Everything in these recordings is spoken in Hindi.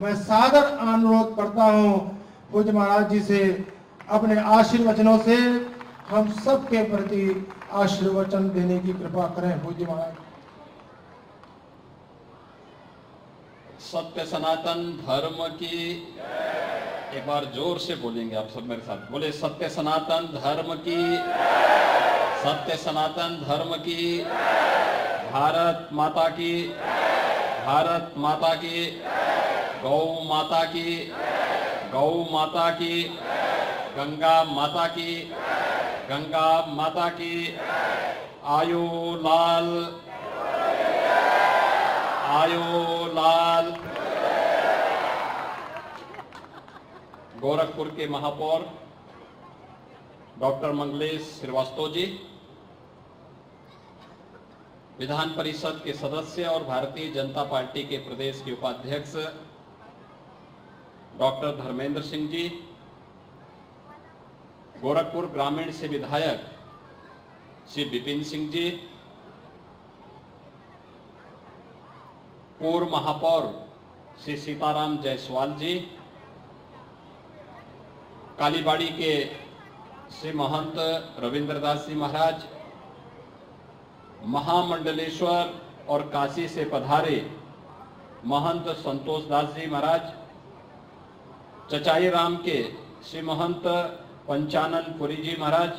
मैं सादर अनुरोध करता हूं पूज्य महाराज जी से अपने आशीर्वचनों से हम सबके प्रति आशीर्वचन देने की कृपा करें। पूज्य महाराज। सत्य सनातन धर्म की, एक बार जोर से बोलेंगे आप सब मेरे साथ, बोले सत्य सनातन धर्म की, सत्य सनातन धर्म की, भारत माता की, भारत माता की, गौ माता की, गौ माता की, गंगा माता की, गंगा माता की, आयो लाल, आयो लाल। गोरखपुर के महापौर डॉक्टर मंगलेश श्रीवास्तव जी, विधान परिषद के सदस्य और भारतीय जनता पार्टी के प्रदेश के उपाध्यक्ष डॉक्टर धर्मेंद्र सिंह जी, गोरखपुर ग्रामीण से विधायक श्री विपिन सिंह जी, पूर्व महापौर श्री सीताराम जायसवाल जी, कालीबाड़ी के श्री महंत रविंद्रदास जी महाराज, महामंडलेश्वर और काशी से पधारे महंत संतोष दास जी महाराज, चचाई राम के श्री महंत पंचानन पुरी जी महाराज,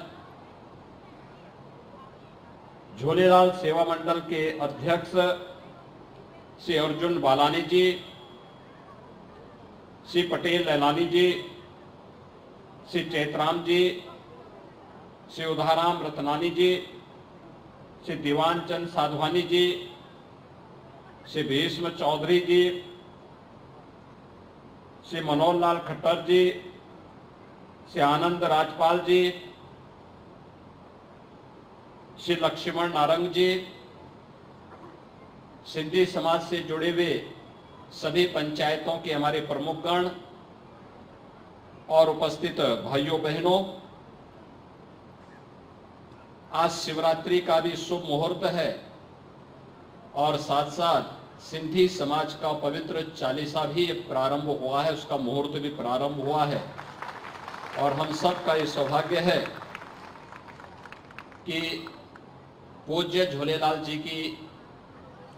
झूलेलाल सेवा मंडल के अध्यक्ष श्री अर्जुन बालानी जी, श्री पटेल लैलानी जी, श्री चैतराम जी, श्री उधाराम रतनानी जी, श्री दीवान चंद साधवानी जी, श्री भीष्म चौधरी जी, श्री मनोहर लाल खट्टर जी, श्री आनंद राजपाल जी, श्री लक्ष्मण नारंग जी, सिंधी समाज से जुड़े हुए सभी पंचायतों के हमारे प्रमुखगण और उपस्थित भाइयों बहनों, आज शिवरात्रि का भी शुभ मुहूर्त है और साथ साथ सिंधी समाज का पवित्र चालीसा भी प्रारंभ हुआ है, उसका मुहूर्त भी प्रारंभ हुआ है। और हम सब का ये सौभाग्य है कि पूज्य झूलेलाल जी की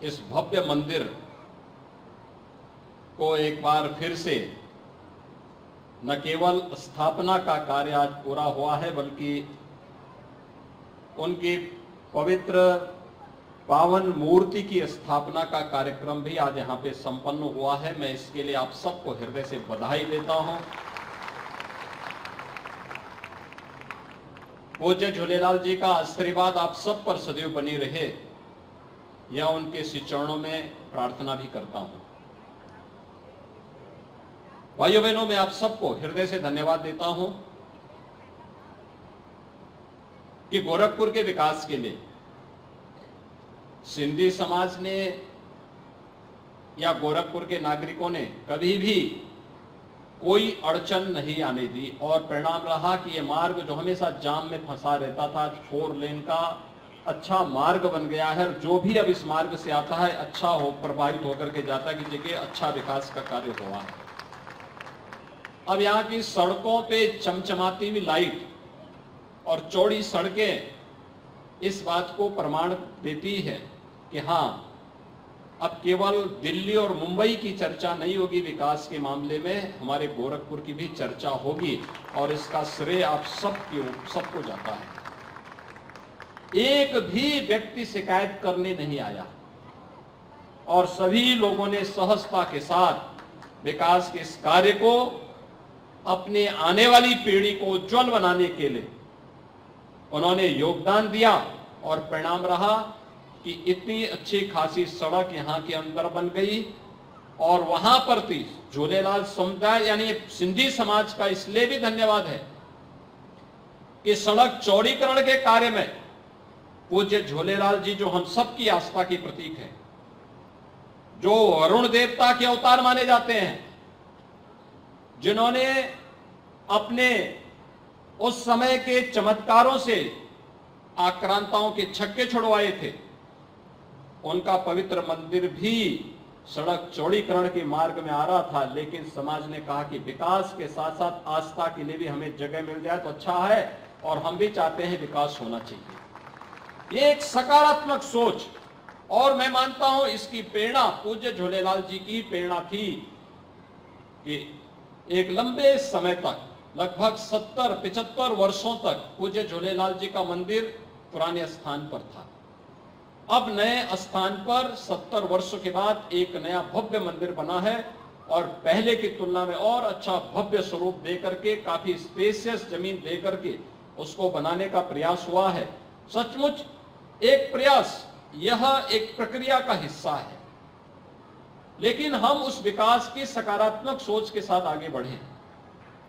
इस भव्य मंदिर को एक बार फिर से न केवल स्थापना का कार्य आज पूरा हुआ है, बल्कि उनकी पवित्र पावन मूर्ति की स्थापना का कार्यक्रम भी आज यहाँ पे संपन्न हुआ है। मैं इसके लिए आप सबको हृदय से बधाई देता हूं। पूज्य झूलेलाल जी का आशीर्वाद आप सब पर सदैव बनी रहे, यह उनके श्री चरणों में प्रार्थना भी करता हूं। भाइयों बहनों, मैं आप सबको हृदय से धन्यवाद देता हूं कि गोरखपुर के विकास के लिए सिंधी समाज ने या गोरखपुर के नागरिकों ने कभी भी कोई अड़चन नहीं आने दी और परिणाम रहा कि यह मार्ग जो हमेशा जाम में फंसा रहता था, 4 लेन का अच्छा मार्ग बन गया है। जो भी अब इस मार्ग से आता है अच्छा हो प्रभावित होकर के जाता की जगह अच्छा विकास का कार्य हुआ है। अब यहाँ की सड़कों पे चमचमाती हुई लाइट और चौड़ी सड़कें इस बात को प्रमाण देती है कि हाँ, अब केवल दिल्ली और मुंबई की चर्चा नहीं होगी विकास के मामले में, हमारे गोरखपुर की भी चर्चा होगी और इसका श्रेय आप सबको जाता है। एक भी व्यक्ति शिकायत करने नहीं आया और सभी लोगों ने सहजता के साथ विकास के इस कार्य को अपने आने वाली पीढ़ी को उज्जवल बनाने के लिए उन्होंने योगदान दिया और परिणाम रहा कि इतनी अच्छी खासी सड़क यहाँ के अंदर बन गई। और वहां पर भी झूलेलाल समुदाय यानी सिंधी समाज का इसलिए भी धन्यवाद है कि सड़क चौड़ीकरण के कार्य में पूज्य झूलेलाल जी जो हम सबकी आस्था की प्रतीक है, जो वरुण देवता के अवतार माने जाते हैं, जिन्होंने अपने उस समय के चमत्कारों से आक्रांताओं के छक्के छुड़वाए थे, उनका पवित्र मंदिर भी सड़क चौड़ीकरण के मार्ग में आ रहा था, लेकिन समाज ने कहा कि विकास के साथ साथ आस्था के लिए भी हमें जगह मिल जाए तो अच्छा है, और हम भी चाहते हैं विकास होना चाहिए। ये एक सकारात्मक सोच, और मैं मानता हूं इसकी प्रेरणा पूज्य झूलेलाल जी की प्रेरणा थी कि एक लंबे समय तक, लगभग 70-75 वर्षों तक पूज्य झूलेलाल जी का मंदिर पुराने स्थान पर था। अब नए स्थान पर 70 वर्षों के बाद एक नया भव्य मंदिर बना है, और पहले की तुलना में और अच्छा भव्य स्वरूप देकर के, काफी स्पेशियस जमीन देकर के उसको बनाने का प्रयास हुआ है। सचमुच एक प्रयास, यह एक प्रक्रिया का हिस्सा है, लेकिन हम उस विकास की सकारात्मक सोच के साथ आगे बढ़े,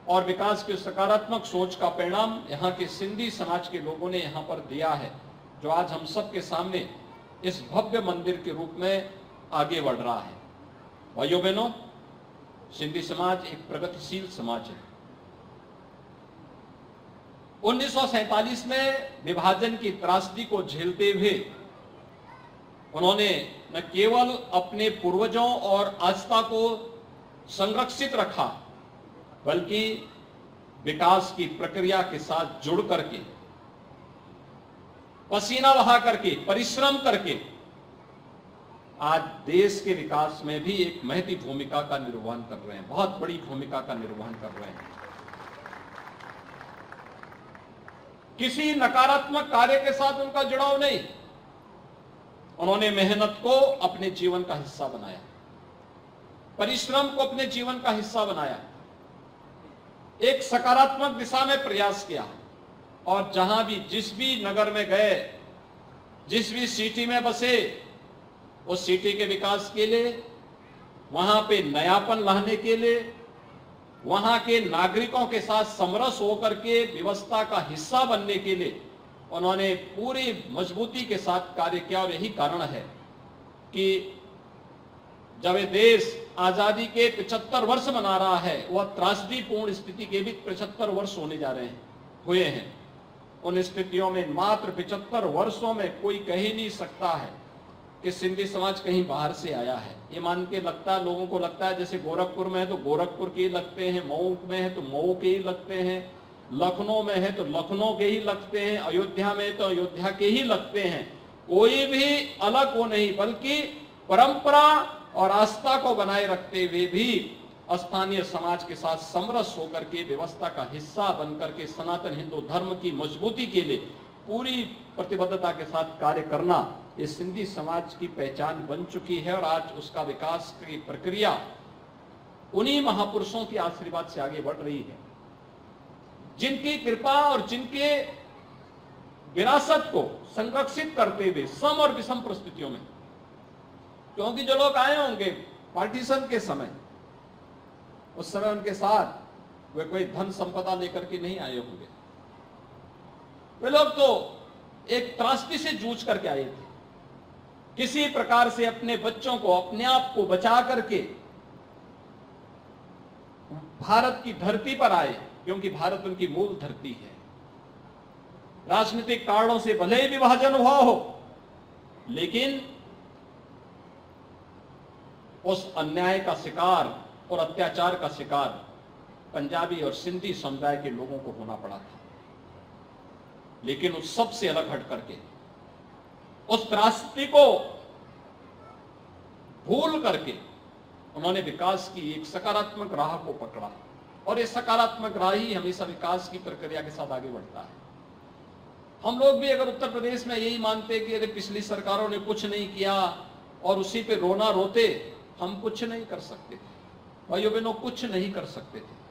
और विकास की सकारात्मक सोच का परिणाम यहाँ के सिंधी समाज के लोगों ने यहाँ पर दिया है, जो आज हम सबके सामने इस भव्य मंदिर के रूप में आगे बढ़ रहा है। भाइयों बहनों, सिंधी समाज एक प्रगतिशील समाज है। 1947 में विभाजन की त्रासदी को झेलते हुए उन्होंने न केवल अपने पूर्वजों और आस्था को संरक्षित रखा, बल्कि विकास की प्रक्रिया के साथ जुड़ करके, पसीना बहा करके, परिश्रम करके आज देश के विकास में भी एक महती भूमिका का निर्वहन कर रहे हैं, बहुत बड़ी भूमिका का निर्वहन कर रहे हैं। किसी नकारात्मक कार्य के साथ उनका जुड़ाव नहीं, उन्होंने मेहनत को अपने जीवन का हिस्सा बनाया, परिश्रम को अपने जीवन का हिस्सा बनाया, एक सकारात्मक दिशा में प्रयास किया, और जहां भी जिस भी नगर में गए, जिस भी सिटी में बसे, उस सिटी के विकास के लिए, वहां पे नयापन लाने के लिए, वहां के नागरिकों के साथ समरस होकर के व्यवस्था का हिस्सा बनने के लिए उन्होंने पूरी मजबूती के साथ कार्य किया। और यही कारण है कि जब ये देश आजादी के 75 वर्ष मना रहा है, वह त्रासदीपूर्ण स्थिति के भी 75 वर्ष होने जा रहे हैं, हुए हैं। उन स्थितियों में मात्र 75 वर्षों में कोई कह ही नहीं सकता है कि सिंधी समाज कहीं बाहर से आया है। ये मान के लगता है, लोगों को लगता है जैसे गोरखपुर में है तो गोरखपुर के ही लगते हैं, मऊ में है तो मऊ के ही लगते हैं, लखनऊ में है तो लखनऊ के ही लगते हैं, अयोध्या में तो अयोध्या के ही लगते हैं। कोई भी अलग वो नहीं, बल्कि परंपरा और आस्था को बनाए रखते हुए भी स्थानीय समाज के साथ समरस होकर के, व्यवस्था का हिस्सा बनकर के सनातन हिंदू धर्म की मजबूती के लिए पूरी प्रतिबद्धता के साथ कार्य करना, ये सिंधी समाज की पहचान बन चुकी है। और आज उसका विकास की प्रक्रिया उन्हीं महापुरुषों के आशीर्वाद से आगे बढ़ रही है, जिनकी कृपा और जिनके विरासत को संरक्षित करते हुए सम और विषम परिस्थितियों में, क्योंकि जो लोग आए होंगे पार्टीशन के समय, उस समय उनके साथ वे कोई धन संपदा लेकर के नहीं आए होंगे, वे लोग तो एक त्रासदी से जूझ करके आए थे, किसी प्रकार से अपने बच्चों को, अपने आप को बचा करके भारत की धरती पर आए, क्योंकि भारत उनकी मूल धरती है। राजनीतिक कारणों से भले ही विभाजन हुआ हो, लेकिन उस अन्याय का शिकार और अत्याचार का शिकार पंजाबी और सिंधी समुदाय के लोगों को होना पड़ा था। लेकिन उस सब से अलग हट करके, उस त्रासदी को भूल करके उन्होंने विकास की एक सकारात्मक राह को पकड़ा, और ये सकारात्मक राह ही हमेशा विकास की प्रक्रिया के साथ आगे बढ़ता है। हम लोग भी अगर उत्तर प्रदेश में यही मानते कि अरे पिछली सरकारों ने कुछ नहीं किया और उसी पे रोना रोते, हम कुछ नहीं कर सकते थे भाइयों बहनों, कुछ नहीं कर सकते थे।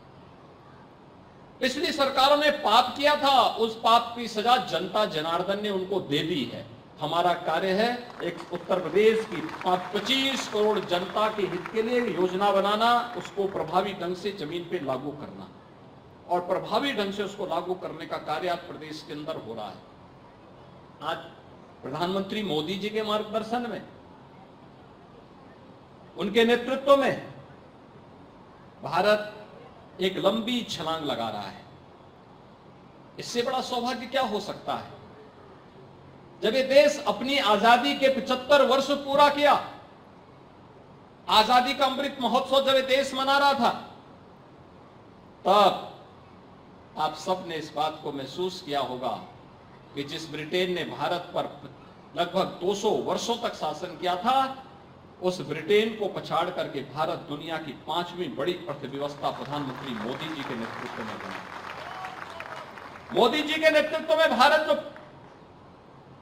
पिछली सरकारों ने पाप किया था, उस पाप की सजा जनता जनार्दन ने उनको दे दी है। हमारा कार्य है एक उत्तर प्रदेश की 25 करोड़ जनता के हित के लिए योजना बनाना, उसको प्रभावी ढंग से जमीन पे लागू करना, और प्रभावी ढंग से उसको लागू करने का कार्य आज प्रदेश के अंदर हो रहा है। आज प्रधानमंत्री मोदी जी के मार्गदर्शन में, उनके नेतृत्व में भारत एक लंबी छलांग लगा रहा है। इससे बड़ा सौभाग्य क्या हो सकता है? जब ये देश अपनी आजादी के 75 वर्ष पूरा किया, आजादी का अमृत महोत्सव जब ये देश मना रहा था, तब आप सब ने इस बात को महसूस किया होगा कि जिस ब्रिटेन ने भारत पर लगभग 200 वर्षों तक शासन किया था, उस ब्रिटेन को पछाड़ करके भारत दुनिया की 5वीं बड़ी अर्थव्यवस्था प्रधानमंत्री मोदी जी के नेतृत्व में बना। मोदी जी के नेतृत्व में भारत जो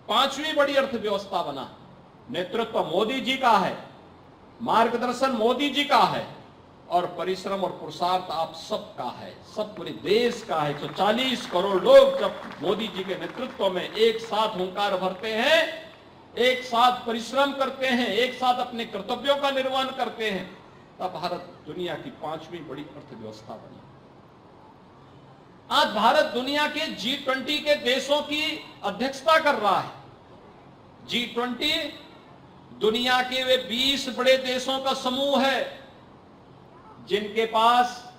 5वीं बड़ी अर्थव्यवस्था बना, नेतृत्व मोदी जी का है, मार्गदर्शन मोदी जी का है, और परिश्रम और पुरुषार्थ आप सबका है, सब पूरे देश का है। 140 करोड़ लोग जब मोदी जी के नेतृत्व में एक साथ हुंकार भरते हैं, एक साथ परिश्रम करते हैं, एक साथ अपने कर्तव्यों का निर्वहन करते हैं, तब भारत दुनिया की 5वीं बड़ी अर्थव्यवस्था बनी। आज भारत दुनिया के G20 के देशों की अध्यक्षता कर रहा है। G20 दुनिया के वे 20 बड़े देशों का समूह है जिनके पास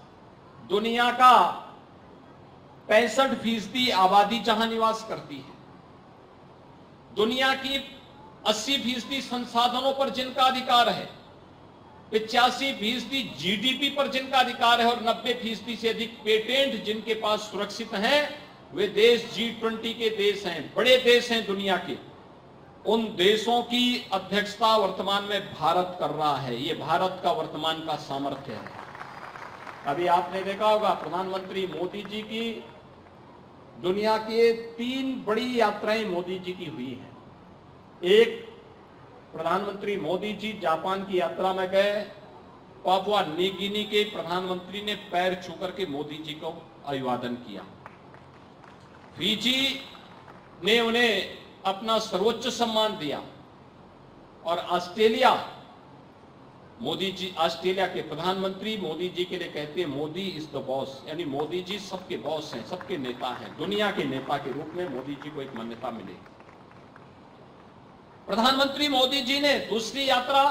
दुनिया का 65% आबादी जहां निवास करती है, दुनिया की 80% संसाधनों पर जिनका अधिकार है, 85% जीडीपी पर जिनका अधिकार है, और 90% से अधिक पेटेंट जिनके पास सुरक्षित हैं, वे देश G20 के देश हैं, बड़े देश हैं दुनिया के। उन देशों की अध्यक्षता वर्तमान में भारत कर रहा है। ये भारत का वर्तमान का सामर्थ्य है। अभी आपने देखा होगा प्रधानमंत्री मोदी जी की दुनिया की 3 बड़ी यात्राएं मोदी जी की हुई हैं। एक, प्रधानमंत्री मोदी जी जापान की यात्रा में गए, पापुआ न्यू गिनी के प्रधानमंत्री ने पैर छू करके मोदी जी को अभिवादन किया। फिजी ने उन्हें अपना सर्वोच्च सम्मान दिया, और ऑस्ट्रेलिया, मोदी जी ऑस्ट्रेलिया के प्रधानमंत्री मोदी जी के लिए कहते हैं मोदी इज द बॉस, यानी मोदी जी सबके बॉस हैं, सबके नेता हैं। दुनिया के नेता के रूप में मोदी जी को एक मान्यता मिलेगी। प्रधानमंत्री मोदी जी ने दूसरी यात्रा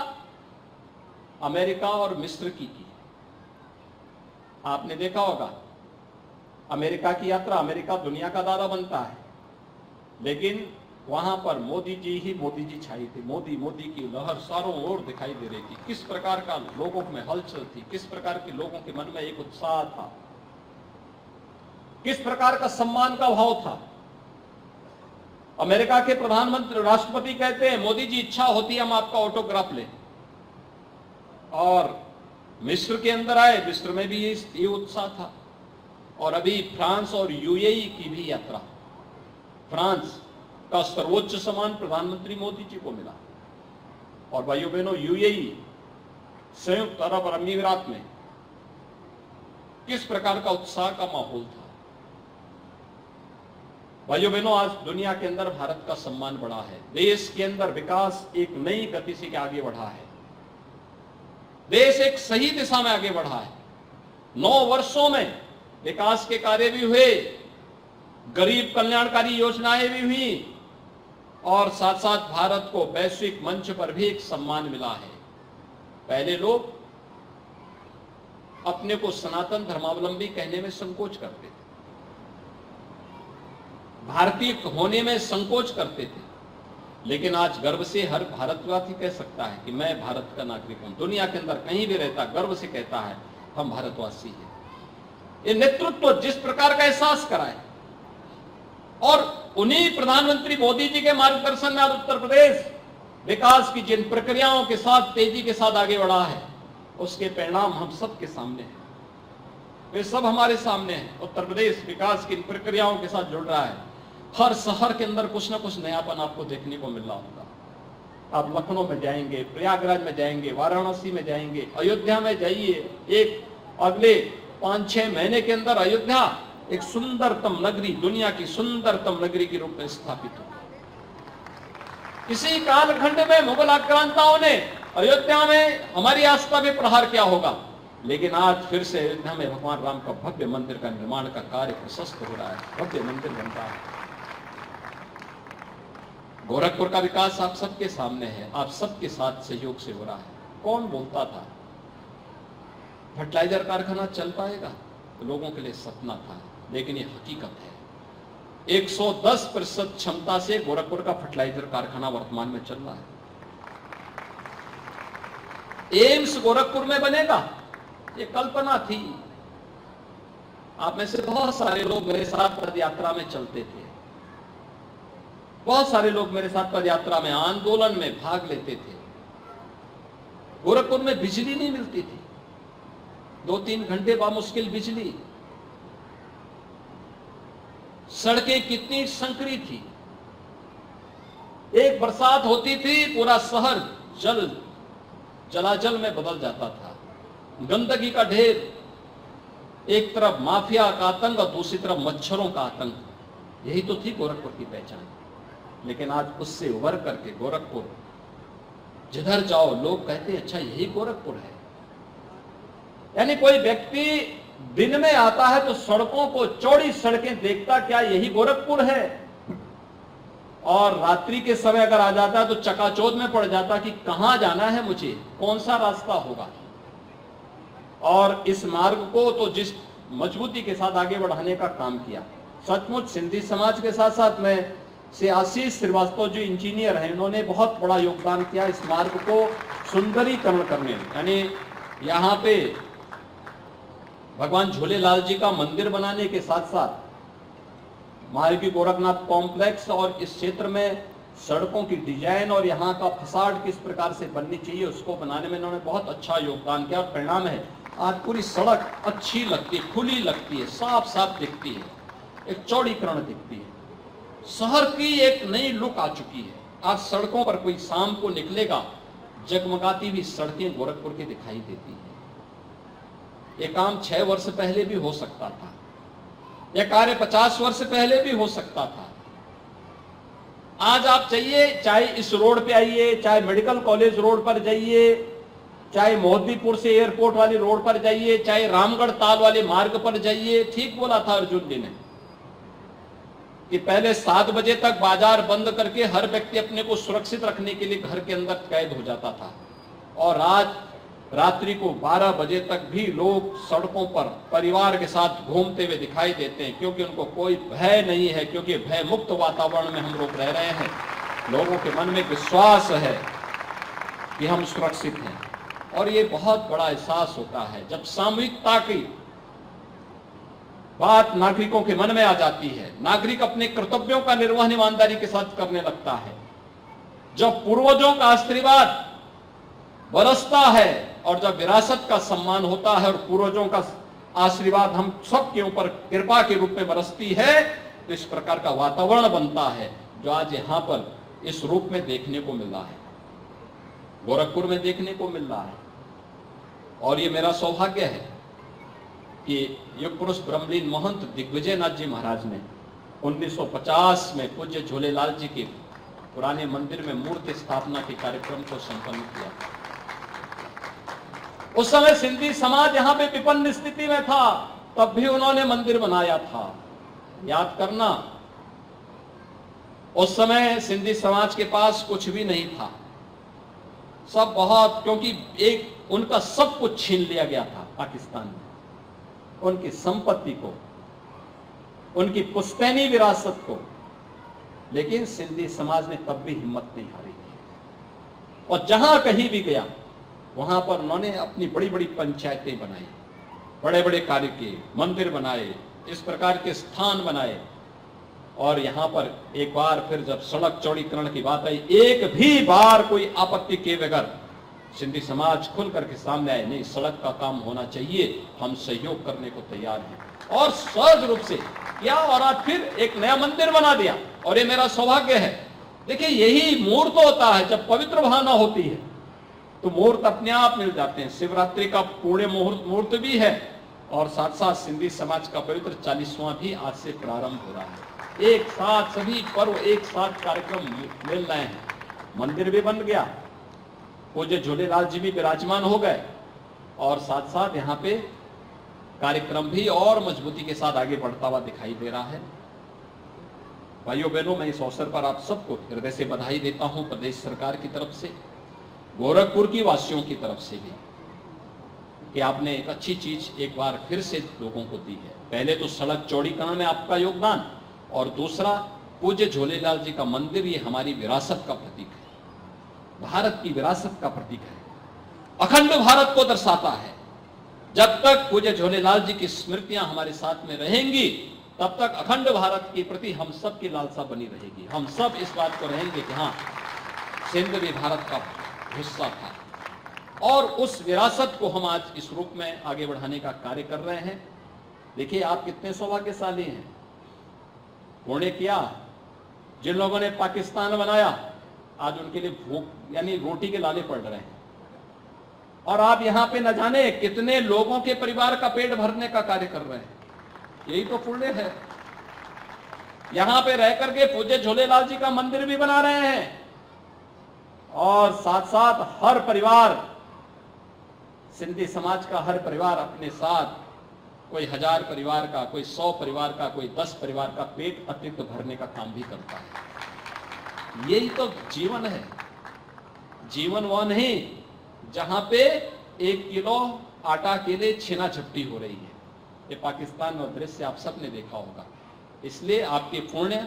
अमेरिका और मिस्र की। आपने देखा होगा अमेरिका की यात्रा, अमेरिका दुनिया का दादा बनता है, लेकिन वहां पर मोदी जी छाई थी। मोदी की लहर चारों ओर दिखाई दे रही थी। किस प्रकार का लोगों में हलचल थी, किस प्रकार के लोगों के मन में एक उत्साह था, किस प्रकार का सम्मान का भाव था। अमेरिका के प्रधानमंत्री राष्ट्रपति कहते हैं मोदी जी इच्छा होती है हम आपका ऑटोग्राफ लें, और मिस्र के अंदर आए, मिस्र में भी ये उत्साह था। और अभी फ्रांस और यूएई की भी यात्रा, फ्रांस का सर्वोच्च सम्मान प्रधानमंत्री मोदी जी को मिला। और भाइयों बहनों, यूएई संयुक्त अरब अमीरात में किस प्रकार का उत्साह का माहौल था। भाइयों बहनों, आज दुनिया के अंदर भारत का सम्मान बढ़ा है। देश के अंदर विकास एक नई गति से आगे बढ़ा है। देश एक सही दिशा में आगे बढ़ा है। 9 वर्षों में विकास के कार्य भी हुए, गरीब कल्याणकारी योजनाएं भी हुई, और साथ साथ भारत को वैश्विक मंच पर भी एक सम्मान मिला है। पहले लोग अपने को सनातन धर्मावलंबी कहने में संकोच करते थे, भारतीय होने में संकोच करते थे, लेकिन आज गर्व से हर भारतवासी कह सकता है कि मैं भारत का नागरिक हूं। दुनिया के अंदर कहीं भी रहता गर्व से कहता है हम भारतवासी हैं। ये नेतृत्व जिस प्रकार का एहसास कराए, और उन्हीं प्रधानमंत्री मोदी जी के मार्गदर्शन में आज उत्तर प्रदेश विकास की जिन प्रक्रियाओं के साथ तेजी के साथ आगे बढ़ा है, उसके परिणाम हम सबके सामने हैं। वे सब हमारे सामने हैं। उत्तर प्रदेश विकास की इन प्रक्रियाओं के साथ जुड़ रहा है। हर शहर के अंदर कुछ ना कुछ नयापन आपको देखने को मिल रहा होगा। आप लखनऊ में जाएंगे, प्रयागराज में जाएंगे, वाराणसी में जाएंगे, अयोध्या में जाइए। एक अगले 5-6 महीने के अंदर अयोध्या एक सुंदरतम नगरी, दुनिया की सुंदरतम नगरी के रूप में स्थापित हो। इसी कालखंड में मुगल आक्रांताओं ने अयोध्या में हमारी आस्था में प्रहार किया होगा, लेकिन आज फिर से अयोध्या में भगवान राम का भव्य मंदिर का निर्माण का कार्य प्रशस्त हो रहा है, भव्य मंदिर बनता है। गोरखपुर का विकास आप सबके सामने है, आप सबके साथ सहयोग से हो रहा है। कौन बोलता था फर्टिलाइजर कारखाना चल पाएगा? तो लोगों के लिए सपना था, लेकिन ये हकीकत है। 110% क्षमता से गोरखपुर का फर्टिलाइजर कारखाना वर्तमान में चल रहा है। एम्स गोरखपुर में बनेगा, ये कल्पना थी। आप में से बहुत सारे लोग मेरे साथ पद यात्रा में चलते थे, बहुत सारे लोग मेरे साथ पद यात्रा में, आंदोलन में भाग लेते थे। गोरखपुर में बिजली नहीं मिलती थी, 2-3 घंटे बामुश्किल बिजली, सड़कें कितनी संकरी थी, एक बरसात होती थी पूरा शहर जलाजल में बदल जाता था, गंदगी का ढेर, एक तरफ माफिया का आतंक और दूसरी तरफ मच्छरों का आतंक, यही तो थी गोरखपुर की पहचान। लेकिन आज उससे उभर करके गोरखपुर, जिधर जाओ लोग कहते हैं अच्छा यही गोरखपुर है। यानी कोई व्यक्ति दिन में आता है तो सड़कों को, चौड़ी सड़कें देखता, क्या यही गोरखपुर है, और रात्रि के समय अगर आ जाता तो चकाचौंध में पड़ जाता कि कहां जाना है मुझे, कौन सा रास्ता होगा। और इस मार्ग को तो जिस मजबूती के साथ आगे बढ़ाने का काम किया, सचमुच सिंधी समाज के साथ साथ में से आशीष श्रीवास्तव जो इंजीनियर हैं, इन्होंने बहुत बड़ा योगदान किया इस मार्ग को सुंदरीकरण करने में। यानी यहाँ पे भगवान झूलेलाल जी का मंदिर बनाने के साथ साथ महायोगी गोरखनाथ कॉम्प्लेक्स और इस क्षेत्र में सड़कों की डिजाइन और यहाँ का फसाड किस प्रकार से बननी चाहिए उसको बनाने में इन्होंने बहुत अच्छा योगदान किया। और परिणाम है आज पूरी सड़क अच्छी लगती है, खुली लगती है, साफ साफ दिखती है, एक चौड़ीकरण दिखती है, शहर की एक नई लुक आ चुकी है। आज सड़कों पर कोई शाम को निकलेगा, जगमगाती हुई सड़कें गोरखपुर की दिखाई देती है। ये काम 6 वर्ष पहले भी हो सकता था, यह कार्य 50 वर्ष पहले भी हो सकता था। आज आप चाहिए, चाहे इस रोड पे आइए, चाहे मेडिकल कॉलेज रोड पर जाइए, चाहे मोहद्दीपुर से एयरपोर्ट वाली रोड पर जाइए, चाहे रामगढ़ ताल वाले मार्ग पर जाइए। ठीक बोला था अर्जुन जी ने कि पहले 7 बजे तक बाजार बंद करके हर व्यक्ति अपने को सुरक्षित रखने के लिए घर के अंदर कैद हो जाता था, और आज रात्रि को 12 बजे तक भी लोग सड़कों पर परिवार के साथ घूमते हुए दिखाई देते हैं, क्योंकि उनको कोई भय नहीं है, क्योंकि भय मुक्त वातावरण में हम लोग रह रहे हैं। लोगों के मन में विश्वास है कि हम सुरक्षित हैं, और ये बहुत बड़ा एहसास होता है जब सामूहिकता की बात नागरिकों के मन में आ जाती है, नागरिक अपने कर्तव्यों का निर्वहन ईमानदारी के साथ करने लगता है, जब पूर्वजों का आशीर्वाद बरसता है और जब विरासत का सम्मान होता है और पूर्वजों का आशीर्वाद हम सबके ऊपर कृपा के रूप में बरसती है, तो इस प्रकार का वातावरण बनता है जो आज यहाँ पर इस रूप में देखने को मिल रहा है, गोरखपुर में देखने को मिल रहा है। और ये मेरा सौभाग्य है कि युग पुरुष ब्रह्मलीन महंत दिग्विजय नाथ जी महाराज ने 1950 में पूज्य झूलेलाल जी के पुराने मंदिर में मूर्ति स्थापना के कार्यक्रम को संपन्न किया। उस समय सिंधी समाज यहाँ पे विपन्न स्थिति में था, तब भी उन्होंने मंदिर बनाया था। याद करना, उस समय सिंधी समाज के पास कुछ भी नहीं था, सब बहुत, क्योंकि एक उनका सब कुछ छीन लिया गया था पाकिस्तान में, उनकी संपत्ति को, उनकी पुश्तैनी विरासत को, लेकिन सिंधी समाज ने तब भी हिम्मत नहीं हारी और जहां कहीं भी गया वहां पर उन्होंने अपनी बड़ी बड़ी पंचायतें बनाई, बड़े बड़े कार्य किए, मंदिर बनाए, इस प्रकार के स्थान बनाए। और यहां पर एक बार फिर जब सड़क चौड़ीकरण की बात आई, एक भी बार कोई आपत्ति के बगैर सिंधी समाज खुल करके सामने आए, नहीं सड़क का काम होना चाहिए, हम सहयोग करने को तैयार हैं, और सहज रूप से किया। और आज फिर एक नया मंदिर बना दिया, और ये मेरा सौभाग्य है। देखिए, यही मुहूर्त होता है जब पवित्र भावना होती है तो मुहूर्त अपने आप मिल जाते हैं। शिवरात्रि का पुण्य मुहूर्त भी है, और साथ साथ सिंधी समाज का पवित्र 40वां भी आज से प्रारंभ हो रहा है। एक साथ सभी पर्व, एक साथ कार्यक्रम मिल रहे हैं। मंदिर भी बन गया, पूज्य झूलेलाल जी भी विराजमान हो गए, और साथ साथ यहाँ पे कार्यक्रम भी और मजबूती के साथ आगे बढ़ता हुआ दिखाई दे रहा है। भाइयों बहनों, मैं इस अवसर पर आप सबको हृदय से बधाई देता हूं, प्रदेश सरकार की तरफ से, गोरखपुर की वासियों की तरफ से भी, कि आपने एक अच्छी चीज एक बार फिर से लोगों को दी है। पहले तो सड़क चौड़ीकरण में आपका योगदान, और दूसरा पूज्य झूलेलाल जी का मंदिर, ये हमारी विरासत का प्रतीक है, भारत की विरासत का प्रतीक है। अखंड भारत को दर्शाता है। जब तक पूज्य झूलेलाल जी की स्मृतियां हमारे साथ में रहेंगी, तब तक अखंड भारत के प्रति हम सब की लालसा बनी रहेगी। हम सब इस बात को रहेंगे कि हाँ, सिंध भी भारत का हिस्सा था, और उस विरासत को हम आज इस रूप में आगे बढ़ाने का कार्य कर रहे हैं। देखिए, आप कितने सौभाग्यशाली हैं। पुण्य किया, जिन लोगों ने पाकिस्तान बनाया, आज उनके लिए भूख यानी रोटी के लाले पड़ रहे हैं, और आप यहां पे न जाने कितने लोगों के परिवार का पेट भरने का कार्य कर रहे हैं। यही तो पुण्य है। यहां पे रह करके पूज्य झूलेलाल जी का मंदिर भी बना रहे हैं, और साथ साथ हर परिवार, सिंधी समाज का हर परिवार अपने साथ, कोई 1000 परिवार का, कोई 100 परिवार का, कोई 10 परिवार का पेट अतिरिक्त भरने का काम भी करता है। यही तो जीवन है। जीवन वह नहीं जहां पे 1 किलो आटा के लिए छीना झपटी हो रही है। ये पाकिस्तान और दृश्य आप सबने देखा होगा। इसलिए आपके पुण्य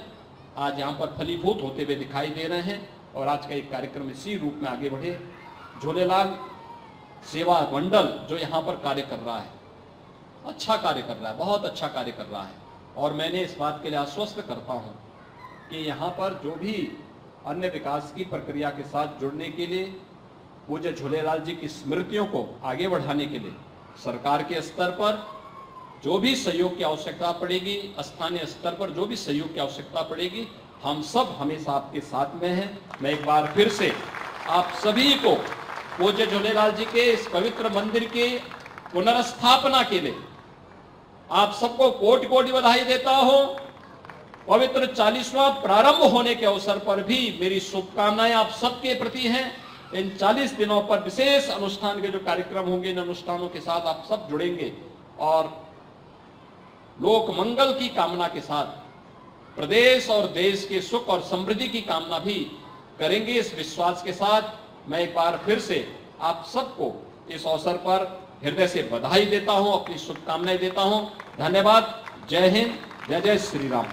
आज यहाँ पर फलीभूत होते हुए दिखाई दे रहे हैं, और आज का एक कार्यक्रम इसी रूप में आगे बढ़े। झूलेलाल सेवा मंडल जो यहाँ पर कार्य कर रहा है, अच्छा कार्य कर रहा है, बहुत अच्छा कार्य कर रहा है, और मैंने इस बात के लिए आश्वस्त करता हूँ कि यहाँ पर जो भी अन्य विकास की प्रक्रिया के साथ जुड़ने के लिए, पूज्य झूलेलाल जी की स्मृतियों को आगे बढ़ाने के लिए सरकार के स्तर पर जो भी सहयोग की आवश्यकता पड़ेगी, स्थानीय स्तर पर जो भी सहयोग की आवश्यकता पड़ेगी, हम सब हमेशा आपके साथ में हैं। मैं एक बार फिर से आप सभी को पूज्य झूलेलाल जी के इस पवित्र मंदिर की पुनर्स्थापना के लिए आप सबको कोटि कोटि बधाई देता हूं। पवित्र 40वां प्रारंभ होने के अवसर पर भी मेरी शुभकामनाएं आप सबके प्रति हैं। इन 40 दिनों पर विशेष अनुष्ठान के जो कार्यक्रम होंगे, इन अनुष्ठानों के साथ आप सब जुड़ेंगे, और लोक मंगल की कामना के साथ प्रदेश और देश के सुख और समृद्धि की कामना भी करेंगे। इस विश्वास के साथ मैं एक बार फिर से आप सबको इस अवसर पर हृदय से बधाई देता हूं, अपनी शुभकामनाएं देता हूं। धन्यवाद। जय हिंद, जय जय श्री राम।